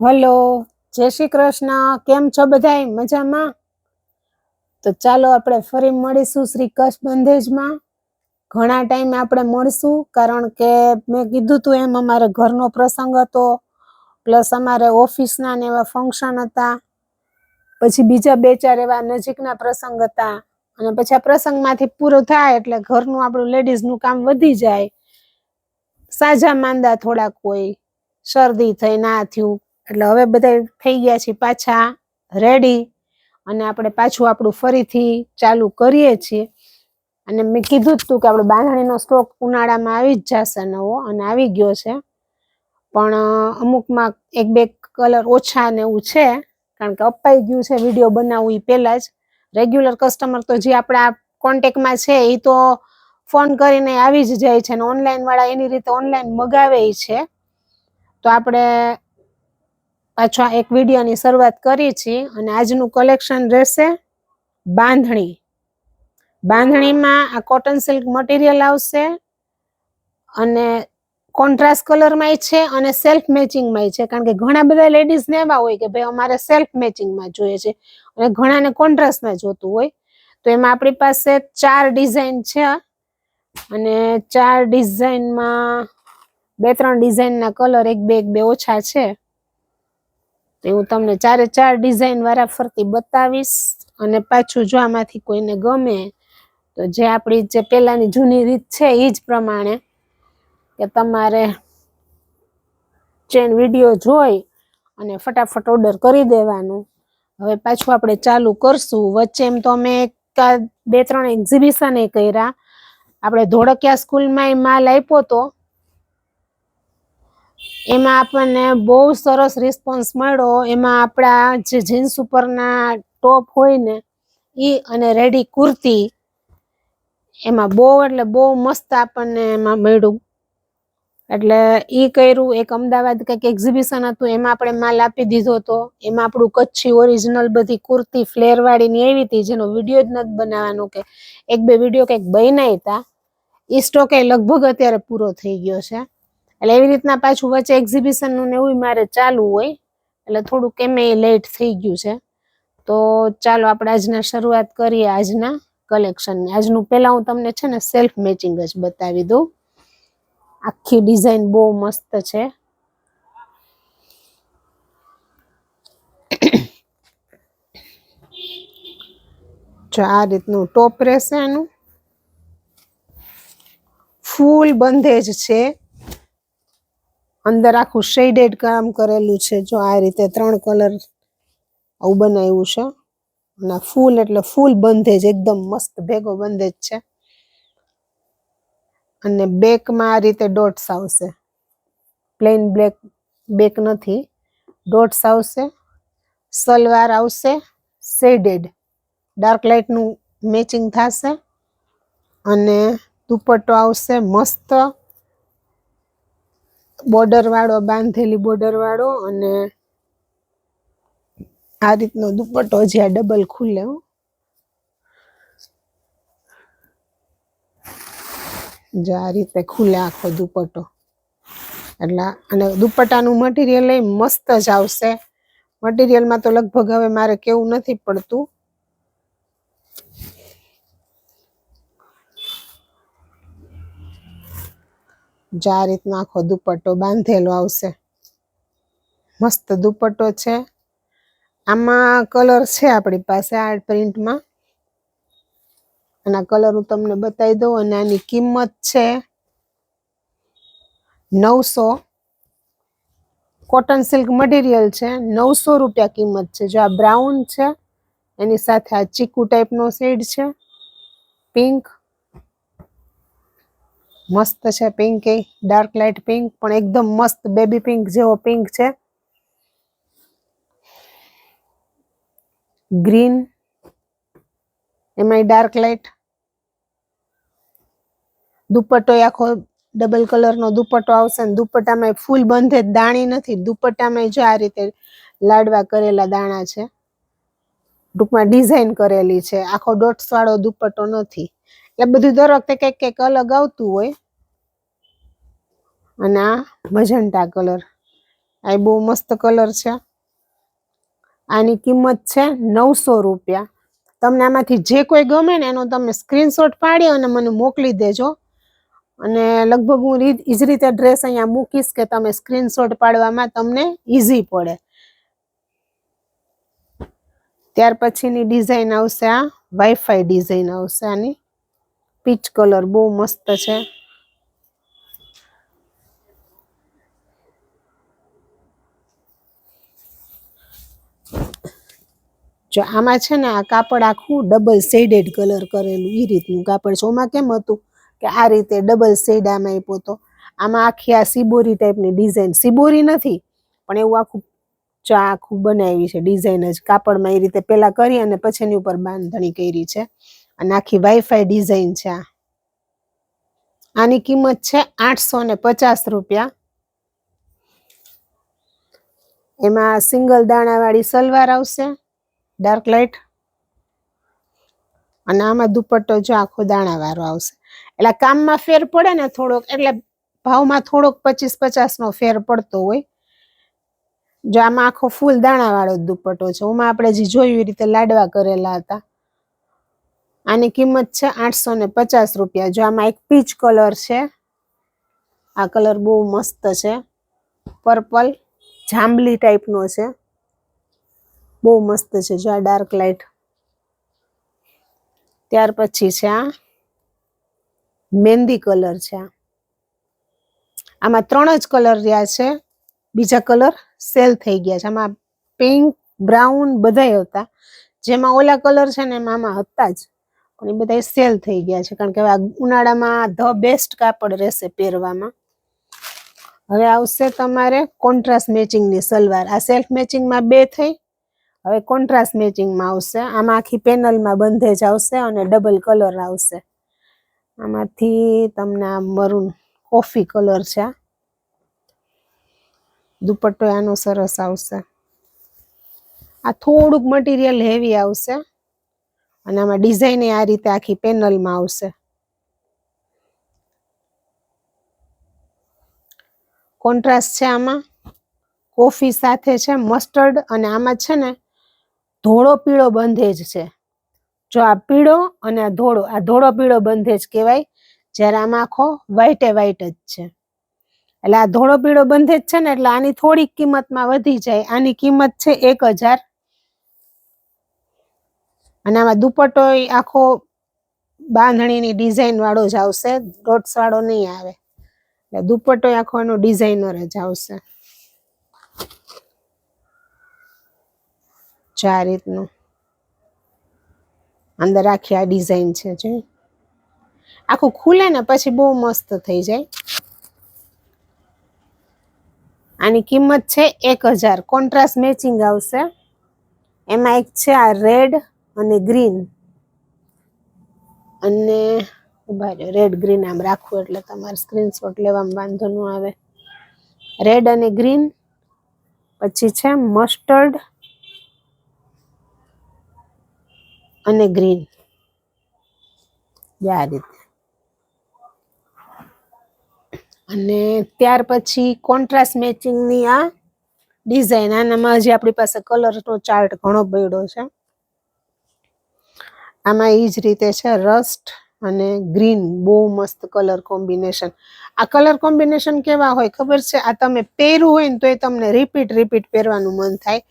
Hello, જય શ્રી કૃષ્ણ. કેમ છો બધાય? મજામાં? તો ચાલો આપણે ફરી મળીશું શ્રી કચ્છ બંધેજમાં. ઘણા ટાઈમે આપણે મળશું, કારણ કે મેં કીધું તું એમ અમારે ઘરનો પ્રસંગ હતો, પ્લસ અમારે ઓફિસના ને એવા ફંક્શન હતા, પછી બીજા 2-4 એવા નજીકના પ્રસંગ હતા, અને પછી આ પ્રસંગમાંથી પૂરો થાય એટલે ઘરનું આપણું લેડીઝનું કામ વધી જાય. સાજા માંદા થોડાક હોય, શરદી થઈ, ના થયું, એટલે હવે બધા થઈ ગયા છે પાછા રેડી, અને આપણે પાછું આપણું ફરીથી ચાલુ કરીએ છીએ. અને મેં કીધું જ તું કે આપણે બાંધણીનો સ્ટોક ઉનાળામાં આવી જ જશે નવો, અને આવી ગયો છે, પણ અમુકમાં 1-2 કલર ઓછા ને એવું છે, કારણ કે અપાઈ ગયું છે વિડીયો બનાવવું એ પહેલા જ. રેગ્યુલર કસ્ટમર તો જે આપણા કોન્ટેક્ટમાં છે એ તો ફોન કરીને આવી જ જાય છે, અને ઓનલાઈન વાળા એની રીતે ઓનલાઈન મગાવે છે. તો આપણે પાછા એક વિડીયોની શરૂઆત કરી છે, અને આજનું કલેક્શન રહેશે બાંધણીમાં. આ કોટન સિલ્ક મટીરિયલ આવશે, અને કોન્ટ્રાસ્ટ કલરમાં છે, અને સેલ્ફ મેચિંગમાં છે, કારણ કે ઘણા બધા લેડીઝને એવા હોય કે ભાઈ અમારે સેલ્ફ મેચિંગમાં જોઈએ છે, અને ઘણાને કોન્ટ્રાસ્ટમાં જોતું હોય. તો એમાં આપણી પાસે 4 ડિઝાઇન છે, અને 4 ડિઝાઇનમાં 2-3 ડિઝાઇનના કલર 1-2 ઓછા છે. તો હું તમને 4 ડિઝાઇન વાળા ફરતી બતાવીશ, અને પાછું જો આમાંથી કોઈને ગમે તો જે આપણી જે પહેલાની જૂની રીત છે એ જ પ્રમાણે કે તમારે ચેન વિડીયો જોઈ અને ફટાફટ ઓર્ડર કરી દેવાનું. હવે પાછું આપણે ચાલુ કરશું. વચ્ચે એમ તો અમે 2-3 એક્ઝિબિશન કર્યા. આપણે ધોળકિયા સ્કૂલમાં માલ આપ્યો તો, એમાં આપણને બહુ સરસ રિસ્પોન્સ મળ્યો. એમાં આપણા જે જીન્સ ઉપરના ટોપ હોય ને એ, અને રેડી કુર્તી, એમાં બહુ એટલે બહુ મસ્ત આપણને એમાં મળ્યું. એટલે ઈ કર્યું. એક અમદાવાદ કંઈક એક્ઝિબિશન હતું, એમાં આપણે માલ આપી દીધો હતો. એમાં આપણું કચ્છી ઓરિજિનલ બધી કુર્તી ફ્લેર વાળી ની આવી હતી, જેનો વિડીયો જ નથી બનાવવાનો, કે 1-2 વિડીયો કંઈક બનાવ્યા હતા. એ સ્ટોક લગભગ અત્યારે પૂરો થઈ ગયો છે. એટલે એવી રીતના પાછું વચ્ચે એક્ઝિબિશનનું ને એવું મારે ચાલુ હોય, એટલે થોડુંક એમે લેટ થઈ ગયું છે. તો ચાલો આપણે આજના શરૂઆત કરીએ આજના કલેક્શનની. આજનું પહેલા હું તમને છે ને સેલ્ફ મેચિંગ જ બતાવી દઉં. આખી ડિઝાઇન બહુ મસ્ત છે. જો આ રીતનું ટોપ રહેશે, એનું ફૂલ બંધેજ છે, અંદર આખું શેડેડ કામ કરેલું છે. જો આ રીતે 3 કલર આવું બનાવ્યું છે, અને ફૂલ એટલે ફૂલ બંધેજ, એકદમ મસ્ત ભેગો બંધેજ છે. અને બેકમાં આ રીતે ડોટ્સ આવશે, પ્લેન બ્લેક બેક નથી, ડોટ્સ આવશે. સલવાર આવશે શેડેડ, ડાર્ક લાઇટનું મેચિંગ થશે, અને દુપટ્ટો આવશે મસ્ત બોર્ડર વાળો, બાંધેલી બોર્ડર વાળો, અને આ રીતનો દુપટ્ટો જે આ ડબલ ખુલે, જે આ રીતે ખુલે આખો દુપટ્ટો. એટલે અને દુપટ્ટાનું મટીરિયલ એ મસ્ત જ આવશે. મટીરિયલમાં તો લગભગ હવે મારે કેવું નથી પડતું. જે આ રીતનો આખો દુપટ્ટો બાંધેલો આવશે, મસ્ત દુપટ્ટો છે. આમાં કલર છે આપણી પાસે આ પ્રિન્ટમાં, અને આ કલર હું તમને બતાવી દઉં. અને આની કિંમત છે 900. કોટન સિલ્ક મટીરિયલ છે, 900 રૂપિયા કિંમત છે. જો આ બ્રાઉન છે, એની સાથે આ ચીકુ ટાઈપનો શેડ છે, પિંક મસ્ત છે. પિંક એ ડાર્ક લાઇટ પિંક, પણ એકદમ મસ્ત બેબી પિંક જેવો પિંક છે. ગ્રીન, એમાંય ડાર્ક લાઇટ. દુપટ્ટો આખો ડબલ કલરનો દુપટ્ટો આવશે, ને દુપટ્ટામાં ફૂલ બંધે, દાણી નથી. દુપટ્ટામાં જો આ રીતે લાડવા કરેલા દાણા છે, ટૂંકમાં ડિઝાઇન કરેલી છે. આખો ડોટ્સ વાળો દુપટ્ટો નથી. એટલે બધું દર વખતે કંઈક કંઈક અલગ આવતું હોય. અને આ મજન્ટા કલર, આ બહુ મસ્ત કલર છે. આની કિંમત છે 900 રૂપિયા. તમને આમાંથી જે કોઈ ગમે ને એનો તમે સ્ક્રીનશોટ પાડી અને મને મોકલી દેજો. અને લગભગ હું ઈજ રીતે ડ્રેસ અહીંયા મૂકીશ કે તમે સ્ક્રીનશોટ પાડવામાં તમને ઈઝી પડે. ત્યાર પછીની ડિઝાઇન આવશે આ વાઈફાઈ ડિઝાઇન આવશે. આની પીચ કલર બહુ મસ્ત છે. જો આમાં છે ને આ કાપડ આખું ડબલ શેડેડ કલર કરેલું એ રીતનું કાપડ છે. આમાં કેમ હતું કે આ રીતે ડબલ શેડ આમાં આપ્યો હતો. આમાં આખી આ સિબોરી ટાઈપની ડિઝાઇન, સિબોરી નથી પણ એવું આખું આખું બનાવી છે ડિઝાઇન જ કાપડમાં એ રીતે પેલા કરી અને પછી એની ઉપર બાંધણી કરી છે. અને આખી વાઈફાઈ ડિઝાઇન છે. આની કિંમત છે 850 રૂપિયા. એમાં સિંગલ દાણાવાળી સલવાર આવશે ડાર્ક લાઇટ, અને આમાં દુપટ્ટો જો આખો દાણાવાળો આવશે. એટલે કામમાં ફેર પડે ને થોડોક, એટલે ભાવમાં થોડોક 25-50 નો ફેર પડતો હોય. જો આમાં આખો ફૂલ દાણાવાળો દુપટ્ટો છે. આમાં આપણે જે જોયું એ રીતે લાડવા કરેલા હતા. આની કિંમત છે 850 રૂપિયા. જો આમાં એક પીચ કલર છે. આ કલર બહુ મસ્ત છે. પર્પલ જાંબલી ટાઈપનો છે. બહુ મસ્ત છે. જો આ ડાર્ક લાઇટ. ત્યાર પછી છે આ મહેંદી કલર છે. આમાં 3 જ કલર રહ્યા છે. બીજા કલર સેલ થઈ ગયા છે. આમાં પિંક, બ્રાઉન બધાય હતા. જેમાં ઓલા કલર છે ને એમાં હતા જ, પણ એ બધા સેલ થઈ ગયા છે. કારણ કે હવે ઉનાળામાં ધ બેસ્ટ કાપડ રહેશે પહેરવામાં. હવે આવશે તમારે કોન્ટ્રાસ્ટ મેચિંગની સલવાર. આ સેલ્ફ મેચિંગમાં 2 થઈ. હવે કોન્ટ્રાસ્ટ મેચિંગમાં આવશે. આમાં આખી પેનલમાં બંધેજ આવશે અને ડબલ કલર આવશે. આમાંથી તમને આ મરૂન કોફી કલર છે. દુપટ્ટો આનો સરસ આવશે. આ થોડુંક મટીરિયલ હેવી આવશે અને આમાં ડિઝાઇન આ રીતે આખી પેનલમાં આવશે. કોન્ટ્રાસ્ટ છે આમાં કોફી સાથે છે મસ્ટર્ડ, અને આમાં છે ને ધોળો પીળો બંધેજ છે. જો આ પીળો અને આ ધોળો પીળો બંધેજ કહેવાય. જ્યારે આમાં આખો વ્હાઈટે વ્હાઈટ જ છે. એટલે આ ધોળો પીળો બંધેજ છે ને એટલે આની થોડીક કિંમતમાં વધી જાય. આની કિંમત છે 1000. અને આમાં દુપટ્ટો આખો બાંધણીની ડિઝાઇન વાળો જ આવશે, ડોટ્સ વાળો નહીં આવે. એટલે દુપટ્ટો આખો એનો ડિઝાઇનર જ આવશે. આ રીતનું અંદર આખી આ ડિઝાઇન છે. જો આખું ખુલે ને પછી બહુ મસ્ત થઈ જાય. આની કિંમત છે 1000. કોન્ટ્રાસ્ટ મેચિંગ આવશે. એમાં એક છે આ રેડ અને ગ્રીન, અને રેડ ગ્રીન આમ રાખવું એટલે તમારે સ્ક્રીનશોટ લેવામાં વાંધો ન આવે. રેડ અને ગ્રીન, પછી છે મસ્ટર્ડ અને ગ્રીન. આ રીતે. અને ત્યાર પછી કોન્ટ્રાસ્ટ મેચિંગની આ ડિઝાઇન. આનામાં હજી આપણી પાસે કલરનો ચાર્ટ ઘણો પડ્યો છે. આમાં એ જ રીતે છે રસ્ટ અને ગ્રીન. બહુ મસ્ત કલર કોમ્બિનેશન. આ કલર કોમ્બિનેશન કેવા હોય ખબર છે? આ તમે પહેર્યું હોય ને તો એ તમને રિપીટ પહેરવાનું મન થાય.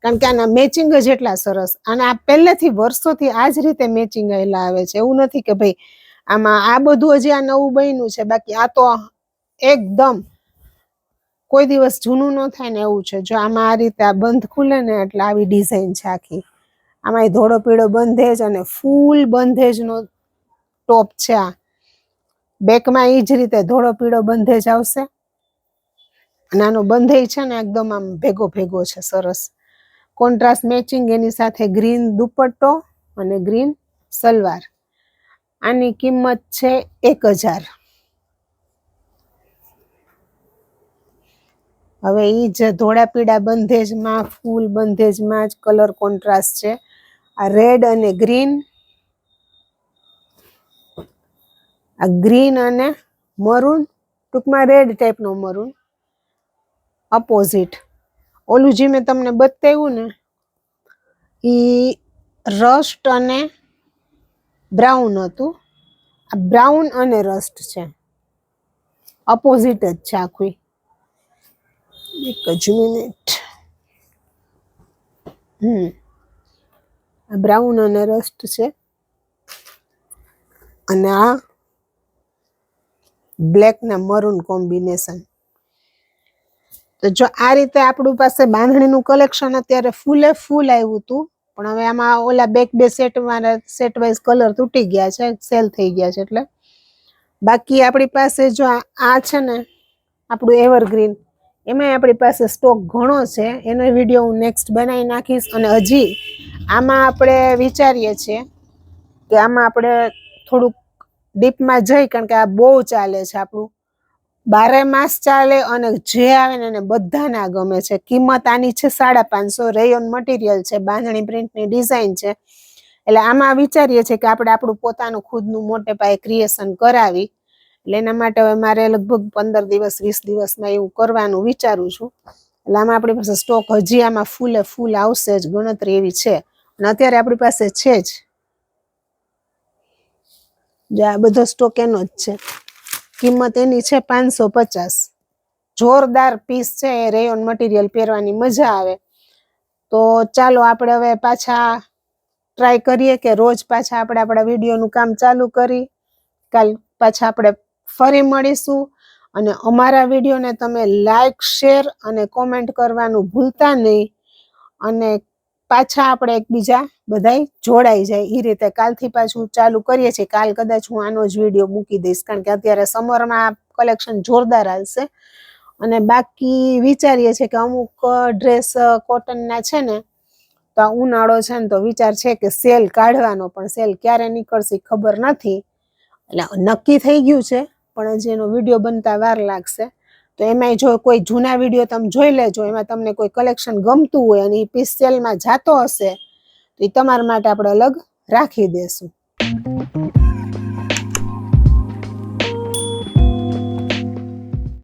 કારણ કે આના મેચિંગ જ એટલા સરસ. અને આ પહેલેથી વર્ષોથી આ જ રીતે મેચિંગ આવેલા આવે છે. એવું નથી કે ભાઈ આમાં આ બધું હજી આ નવું બન્યું છે. બાકી આ તો એકદમ કોઈ દિવસ જૂનું ન થાય ને એવું છે. જો આમાં આ રીતે આ બંધ ખુલે ને એટલે આવી ડિઝાઇન છે આખી. આમાં ધોળો પીળો બંધેજ અને ફૂલ બંધેજનો ટોપ છે. આ બેકમાં એ જ રીતે ધોળો પીળો બંધેજ આવશે. અને આનો બંધેજ છે ને એકદમ આમ ભેગો ભેગો છે, સરસ. કોન્ટ્રાસ્ટ મેચિંગ, એની સાથે ગ્રીન દુપટ્ટો અને ગ્રીન સલવાર. આની કિંમત છે 1000. હવે એ જ ધોળા પીળા બંધેજમાં ફૂલ બંધેજમાં જ કલર કોન્ટ્રાસ્ટ છે. આ રેડ અને ગ્રીન, આ ગ્રીન અને મરૂન, ટૂંકમાં રેડ ટાઈપનો મરૂન, અપોઝિટ. ઓલું જે મેં તમને બતાવ્યું ને એ રસ્ટ અને બ્રાઉન હતું. આ બ્રાઉન અને રસ્ટ છે, અપોઝિટ જ છે આખું. એક જ મિનિટ. આ બ્રાઉન અને રસ્ટ છે અને આ બ્લેક ને મરૂન કોમ્બિનેશન. તો જો આ રીતે આપણી પાસે બાંધણીનું કલેક્શન અત્યારે ફૂલે ફૂલ આવ્યું હતું, પણ હવે આમાં ઓલા બે સેટમાં સેટ વાઇઝ કલર તૂટી ગયા છે, સેલ થઈ ગયા છે. એટલે બાકી આપણી પાસે જો આ છે ને આપણું એવરગ્રીન, એમાંય આપણી પાસે સ્ટોક ઘણો છે. એનો વિડીયો હું નેક્સ્ટ બનાવી નાખીશ. અને હજી આમાં આપણે વિચારીએ છીએ કે આમાં આપણે થોડુંક ડીપમાં જઈ, કારણ કે આ બહુ ચાલે છે આપણું, 12 માસ ચાલે અને જે આવે ને એને બધાને ગમે છે. કિંમત આની છે 550. રેયોન મટીરિયલ છે, બાંધણી પ્રિન્ટની ડિઝાઇન છે. એટલે આમાં વિચારીએ છીએ કે આપણે આપણું પોતાનું ખુદનું મોટે પાયે ક્રિએશન કરાવી. એટલે એના માટે હવે મારે લગભગ 15 દિવસ 20 દિવસમાં એવું કરવાનું વિચારું છું. એટલે આમાં આપણી પાસે સ્ટોક હજી આમાં ફૂલે ફૂલ આવશે જ, ગણતરી એવી છે. અને અત્યારે આપણી પાસે છે જ, જે આ બધો સ્ટોક એનો જ છે. કિંમત એની છે 550. જોરદાર પીસ છે, એ રેયોન મટીરિયલ પહેરવાની મજા આવે. તો ચાલો આપણે હવે પાછા ટ્રાય કરીએ કે રોજ પાછા આપણે આપણા વિડીયોનું કામ ચાલુ કરી. કાલ પાછા આપણે ફરી મળીશું. અને અમારા વિડીયોને તમે લાઈક, શેર અને કોમેન્ટ કરવાનું ભૂલતા નહીં. અને પાછા આપણે એકબીજા બધાય જોડાઈ જાય એ રીતે કાલથી પાછું ચાલુ કરીએ છીએ. કાલ કદાચ હું આનો જ વિડીયો મૂકી દઈશ, કારણ કે અત્યારે સમરમાં કલેક્શન જોરદાર હાલશે. અને બાકી વિચારીએ છીએ કે અમુક ડ્રેસ કોટનના છે ને, તો આ ઉનાળો છે ને તો વિચાર છે કે સેલ કાઢવાનો, પણ સેલ ક્યારે નીકળશે ખબર નથી. એટલે નક્કી થઈ ગયું છે, પણ હજી એનો વિડીયો બનતા વાર લાગશે. તો એમાંય જો કોઈ જૂના વિડીયો તમે જોઈ લેજો, એમાં તમને કોઈ કલેક્શન ગમતું હોય અને એ પીસ સેલમાં જાતો હશે તો એ તમારા માટે આપણે અલગ રાખી દેશું.